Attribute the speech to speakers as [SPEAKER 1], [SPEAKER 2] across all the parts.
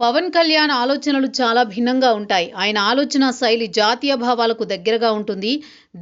[SPEAKER 1] పవన్ కళ్యాణ్ ఆలోచనలు చాలా భిన్నంగా ఉంటాయి. ఆయన ఆలోచన శైలి జాతీయ భావాలకు దగ్గరగా ఉంటుంది.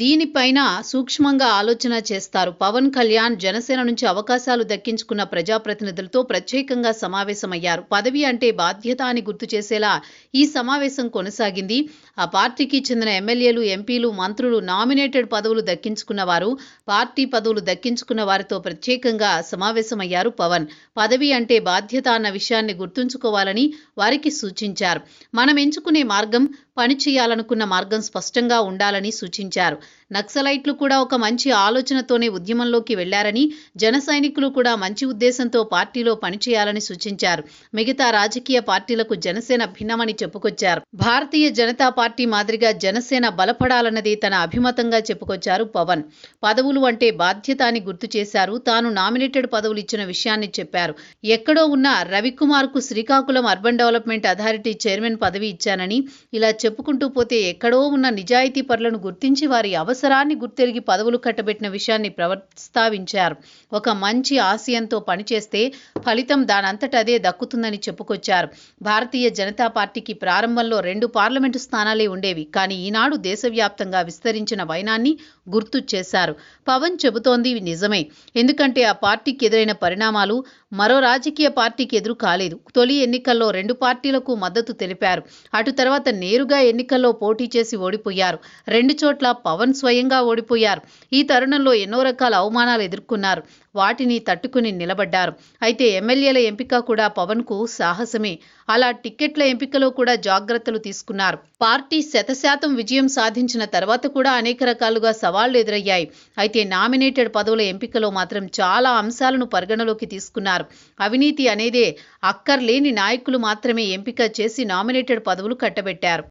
[SPEAKER 1] దీనిపైన సూక్ష్మంగా ఆలోచన చేస్తారు. పవన్ కళ్యాణ్ జనసేన నుంచి అవకాశాలు దక్కించుకున్న ప్రజాప్రతినిధులతో ప్రత్యేకంగా సమావేశమయ్యారు. పదవి అంటే బాధ్యత అని గుర్తు చేసేలా ఈ సమావేశం కొనసాగింది. ఆ పార్టీకి చెందిన ఎమ్మెల్యేలు, ఎంపీలు, మంత్రులు, నామినేటెడ్ పదవులు దక్కించుకున్న వారు, పార్టీ పదవులు దక్కించుకున్న వారితో ప్రత్యేకంగా సమావేశమయ్యారు పవన్. పదవి అంటే బాధ్యత అన్న విషయాన్ని గుర్తుంచుకోవాలని వారికి సూచించారు. మనం ఎంచుకునే మార్గం, పని చేయాలనుకున్న మార్గం స్పష్టంగా ఉండాలని సూచించారు. నక్సలైట్లు కూడా ఒక మంచి ఆలోచనతోనే ఉద్యమంలోకి వెళ్లారని, జన సైనికులు కూడా మంచి ఉద్దేశంతో పార్టీలో పనిచేయాలని సూచించారు. మిగతా రాజకీయ పార్టీలకు జనసేన భిన్నమని చెప్పుకొచ్చారు. భారతీయ జనతా పార్టీ మాదిరిగా జనసేన బలపడాలన్నది తన అభిమతంగా చెప్పుకొచ్చారు పవన్. పదవులు అంటే బాధ్యత అని గుర్తు చేశారు. తాను నామినేటెడ్ పదవులు ఇచ్చిన విషయాన్ని చెప్పారు. ఎక్కడో ఉన్న రవికుమార్కు Srikakulam urban development authority chairman పదవి ఇచ్చానని, ఇలా చెప్పుకుంటూ పోతే ఎక్కడో ఉన్న నిజాయితీ పరులను గుర్తించి వారి అవసరాన్ని గుర్తెరిగి పదవులు కట్టబెట్టిన విషయాన్ని ప్రస్తావించారు. ఒక మంచి ఆశయంతో పనిచేస్తే ఫలితం దానంతట అదే దక్కుతుందని చెప్పుకొచ్చారు. భారతీయ జనతా పార్టీకి ప్రారంభంలో 2 పార్లమెంటు స్థానాలే ఉండేవి. కానీ ఈనాడు దేశవ్యాప్తంగా విస్తరించిన వైనాన్ని గుర్తు చేశారు. పవన్ చెబుతోంది నిజమే. ఎందుకంటే ఆ పార్టీకి ఎదురైన పరిణామాలు మరో రాజకీయ పార్టీకి ఎదురు కాలేదు. తొలి ఎన్నికల్లో 2 పార్టీలకు మద్దతు తెలిపారు. అటు తర్వాత నేరుగా ఎన్నికల్లో పోటీ చేసి ఓడిపోయారు. 2 చోట్ల పవన్ స్వయంగా ఓడిపోయారు. ఈ తరుణంలో ఎన్నో రకాల అవమానాలు ఎదుర్కొన్నారు. వాటిని తట్టుకుని నిలబడ్డారు. అయితే ఎమ్మెల్యేల ఎంపిక కూడా పవన్కు సాహసమే. అలా టిక్కెట్ల ఎంపికలో కూడా జాగ్రత్తలు తీసుకున్నారు. పార్టీ 100% విజయం సాధించిన తర్వాత కూడా అనేక రకాలుగా సవాళ్లు ఎదురయ్యాయి. అయితే నామినేటెడ్ పదవుల ఎంపికలో మాత్రం చాలా అంశాలను పరిగణలోకి తీసుకున్నారు. అవినీతి అనేదే అక్కర్లేని నాయకులు మాత్రమే ఎంపిక చేసి నామినేటెడ్ పదవులు కట్టబెట్టారు.